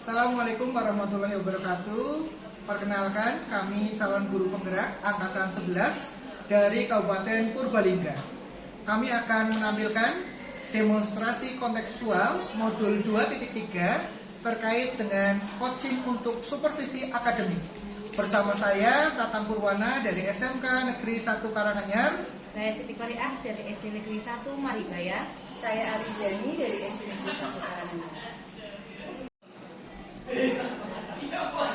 Assalamualaikum warahmatullahi wabarakatuh. Perkenalkan, kami calon guru penggerak angkatan 11 dari Kabupaten Purbalingga. Kami akan menampilkan demonstrasi kontekstual modul 2.3 terkait dengan coaching untuk supervisi akademik. Bersama saya Tatang Purwana dari SMK Negeri 1 Karanganyar. Saya Siti Koriah dari SD Negeri 1 Maribaya. Saya Arijani dari SD Negeri 1 Karanganyar.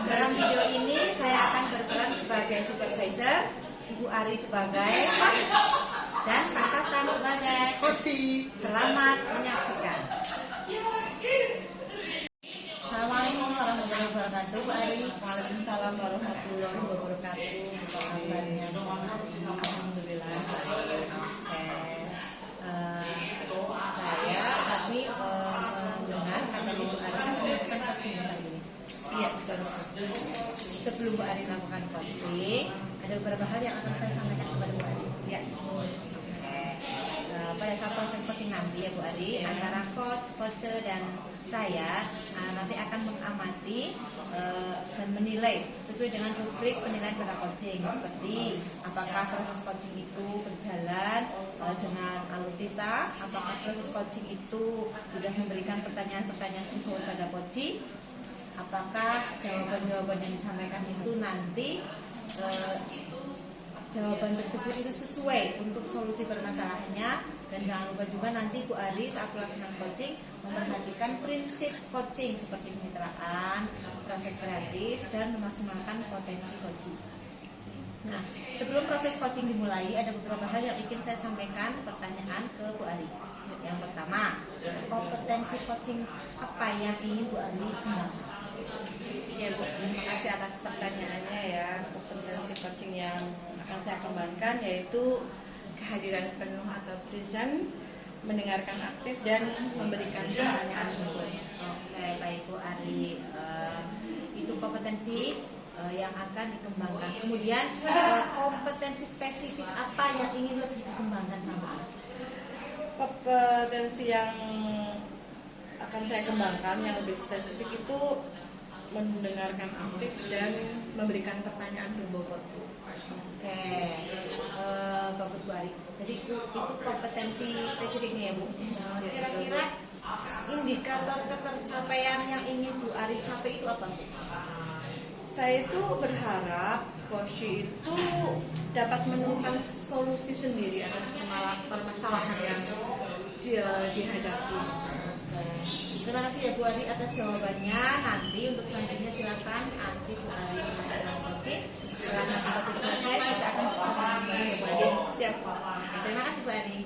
Dalam video ini saya akan berperan sebagai supervisor, Ibu Ari sebagai coach, dan Pak Tatang sebagai Coaching. Selamat menyaksikan. Assalamualaikum warahmatullahi wabarakatuh, Bu Ari. Waalaikumsalam warahmatullahi wabarakatuh. Kabarnya? Alhamdulillah. Saya tadi mendengar kata Ibu Ari melakukan coaching hari ini. Iya, betul. Sebelum Bu Ari melakukan coaching, ada beberapa hal yang akan saya sampaikan kepada Bu Ari. Ya. Pada saat proses coaching nanti ya Bu Ari, antara coach, dan saya nanti akan mengamati dan menilai sesuai dengan rubrik penilaian pada coaching, seperti apakah proses coaching itu berjalan dengan alur tita, apakah proses coaching itu sudah memberikan pertanyaan-pertanyaan info pada coaching, apakah jawaban-jawaban yang disampaikan itu nanti jawaban tersebut itu sesuai untuk solusi permasalahannya. Dan jangan lupa juga nanti Bu Ari saat pelaksanaan coaching memperhatikan prinsip coaching seperti kemitraan, proses kreatif, dan memaksimalkan potensi coaching. Nah, sebelum proses coaching dimulai, ada beberapa hal yang ingin saya sampaikan pertanyaan ke Bu Ari. Yang pertama, kompetensi coaching apa yang ingin Bu Ari kembangkan? Ya Bu, terima kasih atas pertanyaannya ya. Kompetensi coaching yang akan saya kembangkan yaitu kehadiran penuh atau present, mendengarkan aktif, dan memberikan pertanyaan dulu. Oke, baik Bu Ari. Itu kompetensi yang akan dikembangkan. Kemudian kompetensi spesifik apa yang ingin lebih dikembangkan sama? Kompetensi yang akan saya kembangkan yang lebih spesifik itu mendengarkan aktif dan memberikan pertanyaan berbobot. Oke, bagus Bu Ari. Jadi itu kompetensi spesifiknya ya Bu. Kira-kira indikator ketercapaian yang ingin Bu Ari capai itu apa? Saya itu berharap Koshi itu dapat menemukan solusi sendiri atas permasalahan yang dia dihadapi. Terima kasih ya Bu Ari atas jawabannya. Nanti untuk selanjutnya silakan nanti Bu Ari melakukan coaching. Setelah nanti coaching selesai kita akan berkomunikasi kembali ya Bu Ari. Siap. Oke, terima kasih Bu Ari.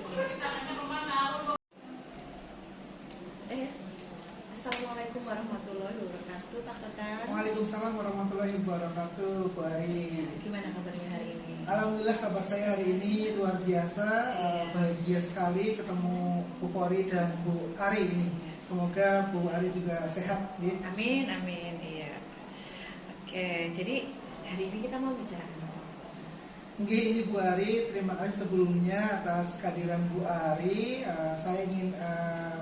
Assalamualaikum warahmatullahi wabarakatuh, Pak Tatang. Waalaikumsalam warahmatullahi wabarakatuh, Bu Ari. Gimana kabarnya hari ini? Alhamdulillah kabar saya hari ini luar biasa, bahagia sekali ketemu Bu Pori dan Bu Ari ini. Semoga Bu Ari juga sehat ya. Amin, amin, iya. Oke, jadi hari ini kita mau bicara apa? Ini Bu Ari, terima kasih sebelumnya atas kehadiran Bu Ari. Saya ingin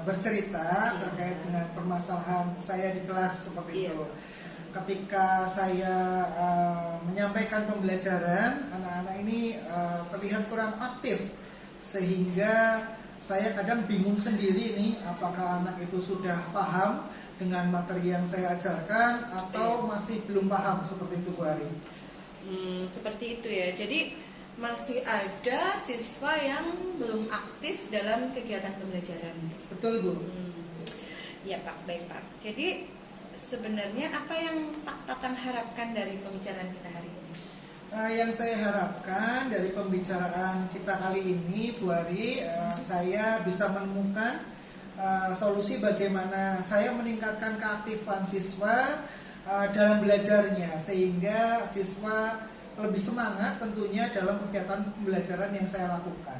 bercerita terkait dengan permasalahan saya di kelas seperti itu. Ketika saya menyampaikan pembelajaran, anak-anak ini terlihat kurang aktif, sehingga saya kadang bingung sendiri nih, apakah anak itu sudah paham dengan materi yang saya ajarkan atau masih belum paham, seperti itu Bu Ari. Seperti itu ya. Jadi masih ada siswa yang belum aktif dalam kegiatan pembelajaran. Betul Bu. Ya Pak, baik Pak. Jadi sebenarnya apa yang Pak Tatang harapkan dari pembicaraan kita hari ini? Yang saya harapkan dari pembicaraan kita kali ini, Bu Ari, saya bisa menemukan solusi bagaimana saya meningkatkan keaktifan siswa dalam belajarnya, sehingga siswa lebih semangat tentunya dalam kegiatan pembelajaran yang saya lakukan.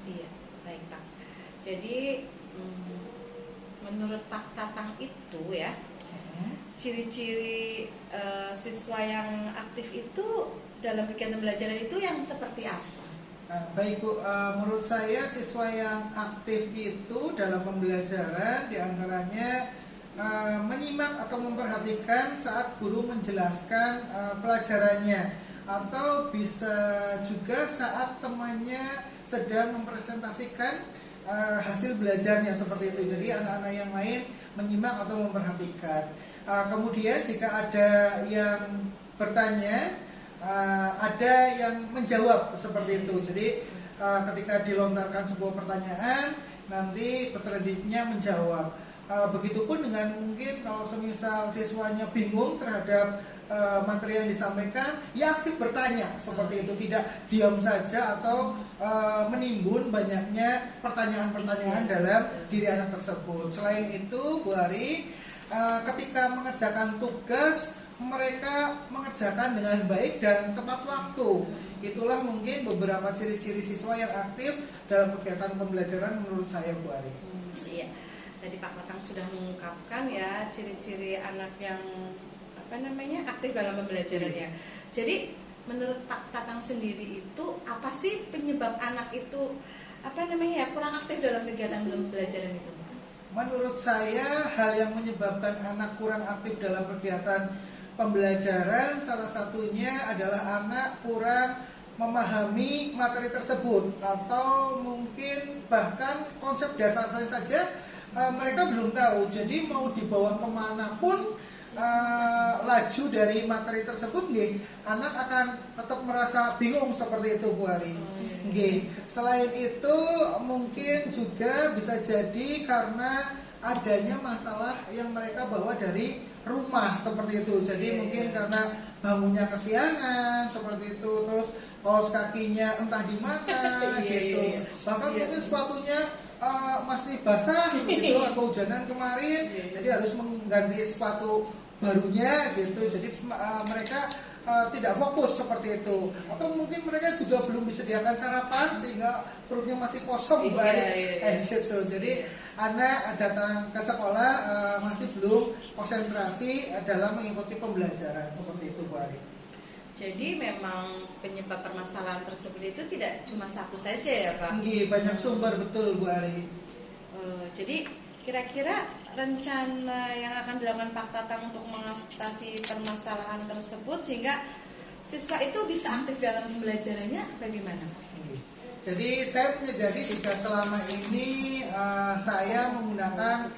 Iya, baik Pak. Jadi menurut Pak Tatang itu ya, ciri-ciri siswa yang aktif itu dalam kegiatan pembelajaran itu yang seperti apa? Baik Bu, menurut saya siswa yang aktif itu dalam pembelajaran diantaranya menyimak menyimak atau memperhatikan saat guru menjelaskan pelajarannya, atau bisa juga saat temannya sedang mempresentasikan hasil belajarnya seperti itu. Jadi anak-anak yang lain menyimak atau memperhatikan. Kemudian jika ada yang bertanya, ada yang menjawab seperti itu. Jadi ketika dilontarkan sebuah pertanyaan, nanti peserta didiknya menjawab. Begitupun dengan mungkin kalau semisal siswanya bingung terhadap materi yang disampaikan, ya aktif bertanya seperti itu, tidak diam saja atau menimbun banyaknya pertanyaan-pertanyaan dalam diri anak tersebut. Selain itu, Bu Ari, ketika mengerjakan tugas, mereka mengerjakan dengan baik dan tepat waktu. Itulah mungkin beberapa ciri-ciri siswa yang aktif dalam kegiatan pembelajaran menurut saya, Bu Ari. Iya, tadi Pak Tatang sudah mengungkapkan ya ciri-ciri anak yang aktif dalam pembelajarannya. Jadi menurut Pak Tatang sendiri itu apa sih penyebab anak itu kurang aktif dalam kegiatan pembelajaran itu? Menurut saya hal yang menyebabkan anak kurang aktif dalam kegiatan pembelajaran salah satunya adalah anak kurang memahami materi tersebut, atau mungkin bahkan konsep dasarnya saja mereka belum tahu. Jadi mau dibawa kemanapun laju dari materi tersebut, anak akan tetap merasa bingung seperti itu, Bu Ari. Selain itu mungkin juga bisa jadi karena adanya masalah yang mereka bawa dari rumah seperti itu. Jadi mungkin karena bangunnya kesiangan seperti itu, terus kaos kakinya entah di mana gitu. Bahkan mungkin sepatunya masih basah gitu atau hujanan kemarin, jadi harus mengganti sepatu barunya gitu. Jadi mereka tidak fokus seperti itu, atau mungkin mereka juga belum disediakan sarapan sehingga perutnya masih kosong, Bu Ari, gitu. Jadi anak datang ke sekolah masih belum konsentrasi dalam mengikuti pembelajaran seperti itu, Bu Ari. Jadi memang penyebab permasalahan tersebut itu tidak cuma satu saja ya, Pak? Banyak sumber, betul, Bu Ari. Jadi kira-kira rencana yang akan dilakukan Pak Tatang untuk mengatasi permasalahan tersebut sehingga siswa itu bisa aktif dalam pembelajarannya bagaimana? Jadi saya menyadari jika selama ini saya menggunakan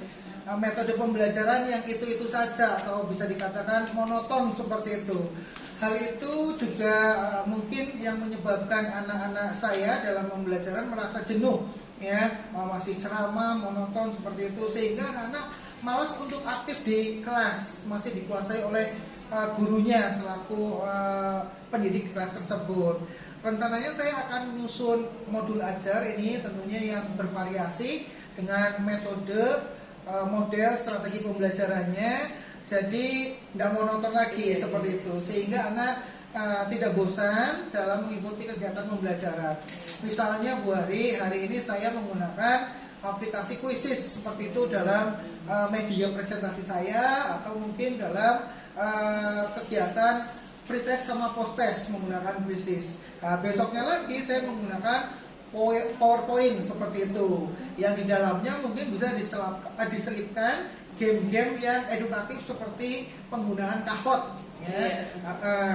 metode pembelajaran yang itu-itu saja, atau bisa dikatakan monoton seperti itu. Hal itu juga mungkin yang menyebabkan anak-anak saya dalam pembelajaran merasa jenuh, ya, masih ceramah monoton seperti itu, sehingga anak-anak malas untuk aktif di kelas, masih dikuasai oleh gurunya selaku pendidik kelas tersebut. Rencananya saya akan menyusun modul ajar ini tentunya yang bervariasi dengan metode model strategi pembelajarannya. Jadi tidak monoton lagi seperti itu, sehingga anak tidak bosan dalam mengikuti kegiatan pembelajaran. Misalnya, Bu Ari, hari ini saya menggunakan aplikasi Quizizz seperti itu dalam media presentasi saya, atau mungkin dalam kegiatan pretest sama post-test menggunakan Quizizz. Besoknya lagi saya menggunakan PowerPoint seperti itu, yang di dalamnya mungkin bisa diselipkan game-game yang edukatif seperti penggunaan kahot, ya,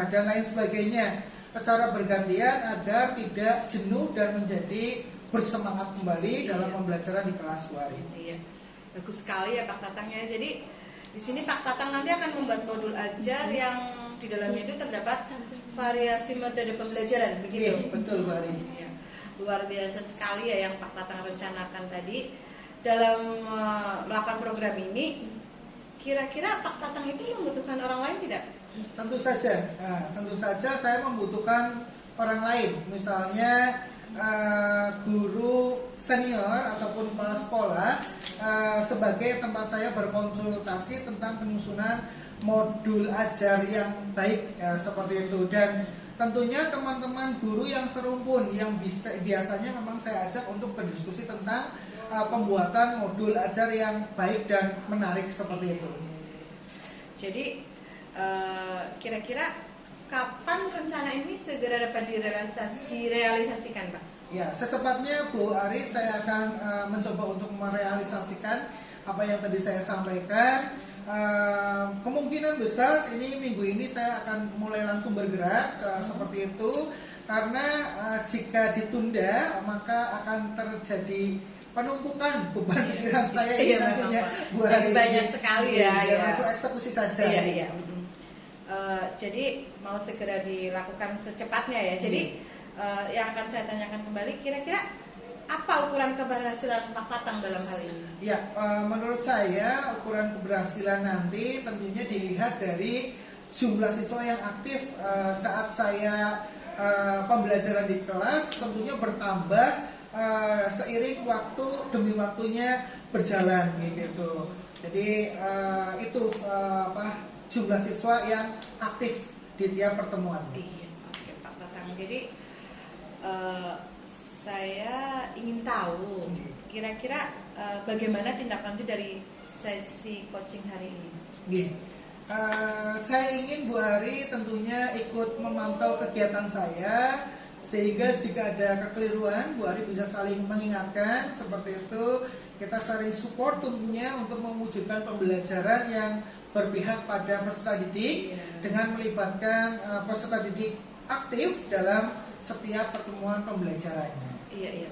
dan lain sebagainya, secara bergantian agar tidak jenuh dan menjadi bersemangat kembali dalam pembelajaran di kelas, Bu Ari. Iya, bagus sekali ya Pak Tatang ya. Jadi di sini Pak Tatang nanti akan membuat modul ajar yang di dalamnya itu terdapat variasi metode pembelajaran, begitu? Iya, betul, Bu Ari. Ya, luar biasa sekali ya yang Pak Tatang rencanakan tadi. Dalam melakukan program ini, kira-kira Pak Tatang itu membutuhkan orang lain tidak? Tentu saja, tentu saja saya membutuhkan orang lain, misalnya guru senior ataupun kepala sekolah sebagai tempat saya berkonsultasi tentang penyusunan modul ajar yang baik, seperti itu. Dan tentunya teman-teman guru yang serumpun yang biasanya memang saya ajak untuk berdiskusi tentang pembuatan modul ajar yang baik dan menarik seperti itu. Jadi kira-kira kapan rencana ini segera dapat direalisasikan, Pak? Ya, secepatnya, Bu Ari, saya akan mencoba untuk merealisasikan apa yang tadi saya sampaikan. kemungkinan besar ini minggu ini saya akan mulai langsung bergerak seperti itu, karena jika ditunda maka akan terjadi penumpukan beban pikiran saya ini nantinya Bu Ari. Banyak sekali ya. Langsung eksekusi saja. Iya. Jadi mau segera dilakukan secepatnya ya. Jadi yang akan saya tanyakan kembali, kira-kira apa ukuran keberhasilan Pak Tatang dalam hal ini? Ya, menurut saya ukuran keberhasilan nanti tentunya dilihat dari jumlah siswa yang aktif saat saya pembelajaran di kelas, tentunya bertambah seiring waktu demi waktunya berjalan gitu. Jadi itu jumlah siswa yang aktif di tiap pertemuan. Iya, oke Pak Tatang. Jadi saya ingin tahu kira-kira bagaimana tindak lanjut dari sesi coaching hari ini. Saya ingin Bu Ari tentunya ikut memantau kegiatan saya, sehingga jika ada kekeliruan Bu Ari bisa saling mengingatkan seperti itu. Kita saling support tentunya untuk mewujudkan pembelajaran yang berpihak pada peserta didik dengan melibatkan peserta didik aktif dalam setiap pertemuan pembelajarannya. Iya.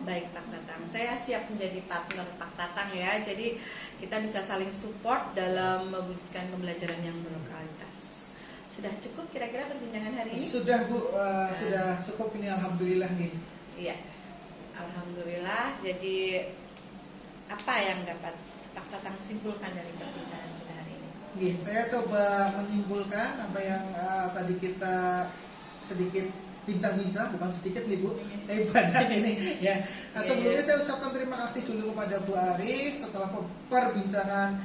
Baik Pak Tatang, saya siap menjadi partner Pak Tatang ya. Jadi kita bisa saling support dalam mewujudkan pembelajaran yang berkualitas. Sudah cukup kira-kira perbincangan hari ini? Sudah Bu, sudah cukup ini alhamdulillah nih. Iya, alhamdulillah. Jadi apa yang dapat Pak Tatang simpulkan dari perbincangan kita hari ini? Saya coba menyimpulkan apa yang tadi kita sedikit bincang-bincang, bukan sedikit nih Bu, banyak ini ya. Sebelumnya saya ucapkan terima kasih dulu kepada Bu Ari. Setelah perbincangan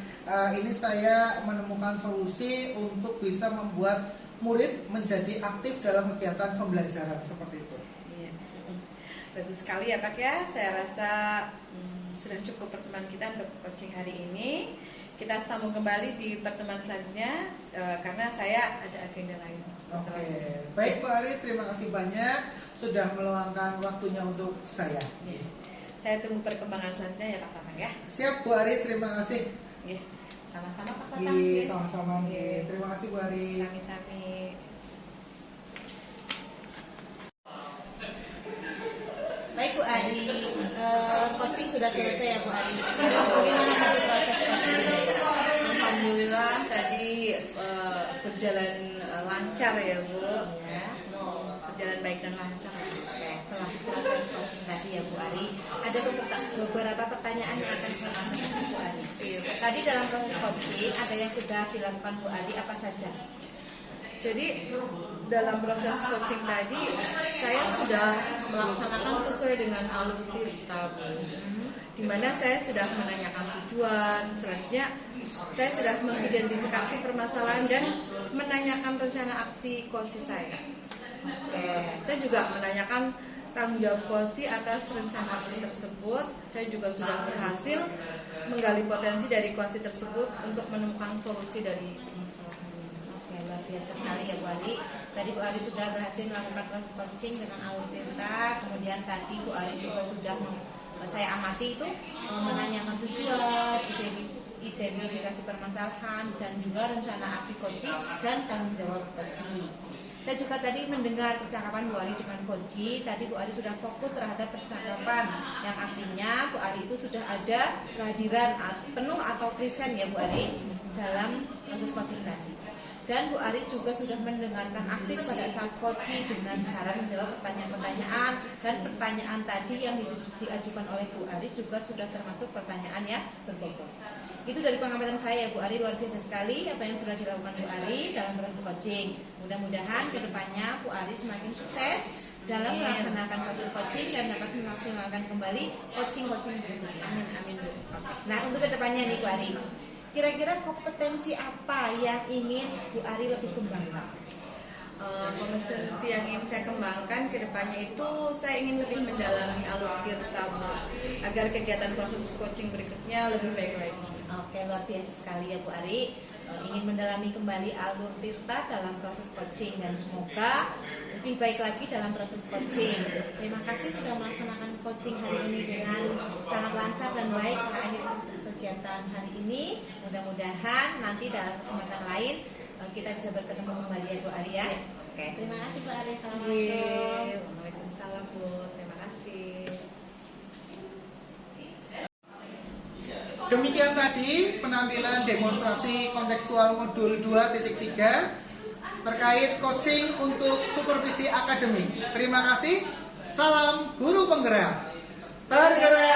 ini saya menemukan solusi untuk bisa membuat murid menjadi aktif dalam kegiatan pembelajaran seperti itu. Iya. Bagus sekali ya Pak ya. Saya rasa sudah cukup pertemuan kita untuk coaching hari ini. Kita sambung kembali di pertemuan selanjutnya karena saya ada agenda lain. Oke, baik Bu Ari, terima kasih banyak sudah meluangkan waktunya untuk saya. Saya tunggu perkembangan selanjutnya ya Pak Tatang ya. Siap Bu Ari, terima kasih. Sama-sama Pak Tatang. Sama-sama. Terima kasih Bu Ari. Sami-sami. Baik Bu Ari, coaching sudah selesai ya Bu Ari. Bagaimana tadi proses coaching? Alhamdulillah tadi berjalan lancar ya Bu. Berjalan baik dan lancar. Setelah proses coaching tadi ya Bu Ari, ada beberapa pertanyaan yang akan saya tanyakan Bu Ari. Tadi dalam proses coaching ada yang sudah dilakukan Bu Ari, apa saja? Jadi dalam proses coaching tadi saya sudah melaksanakan sesuai dengan alur tirta, di mana saya sudah menanyakan tujuan, selanjutnya saya sudah mengidentifikasi permasalahan dan menanyakan rencana aksi kosi saya. Saya juga menanyakan tanggung jawab kosi atas rencana aksi tersebut. Saya juga sudah berhasil menggali potensi dari kosi tersebut untuk menemukan solusi dari permasalahan. Luar biasa sekali ya Bu Ari. Tadi Bu Ari sudah berhasil melakukan proses coaching dengan alur tirta. Kemudian tadi Bu Ari juga sudah saya amati itu menanyakan tujuan, identifikasi permasalahan, dan juga rencana aksi coaching dan tanggung jawab coaching. Saya juga tadi mendengar percakapan Bu Ari dengan coaching. Tadi Bu Ari sudah fokus terhadap percakapan, yang artinya Bu Ari itu sudah ada kehadiran penuh atau present ya Bu Ari dalam proses coaching tadi. Dan Bu Ari juga sudah mendengarkan aktif pada saat coaching dengan cara menjawab pertanyaan-pertanyaan, dan pertanyaan tadi yang diajukan oleh Bu Ari juga sudah termasuk pertanyaan yang berbobot. Itu dari pengamatan saya Bu Ari, luar biasa sekali apa yang sudah dilakukan Bu Ari dalam proses coaching. Mudah-mudahan kedepannya Bu Ari semakin sukses dalam melaksanakan proses coaching dan dapat memaksimalkan kembali coaching-coaching berikutnya. Amin. Nah, untuk kedepannya nih Bu Ari, kira-kira kompetensi apa yang ingin Bu Ari lebih kembangkan? Kompetensi yang ingin saya kembangkan ke depannya itu saya ingin lebih mendalami alur tirta agar kegiatan proses coaching berikutnya lebih baik lagi. Oke, luar biasa sekali ya Bu Ari. Ingin mendalami kembali alur tirta dalam proses coaching dan semoga lebih baik lagi dalam proses coaching. Terima kasih sudah melaksanakan coaching hari ini dengan sangat lancar dan baik setelah akhir kegiatan hari ini. mudah-mudahan nanti dalam kesempatan lain kita bisa bertemu kembali ya Bu Ari ya. Oke, terima kasih Bu Ari. Assalamualaikum. Waalaikumsalam Bu, terima kasih. Demikian tadi penampilan demonstrasi kontekstual modul 2.3 terkait coaching untuk supervisi akademik. Terima kasih. Salam guru penggerak. Tergerak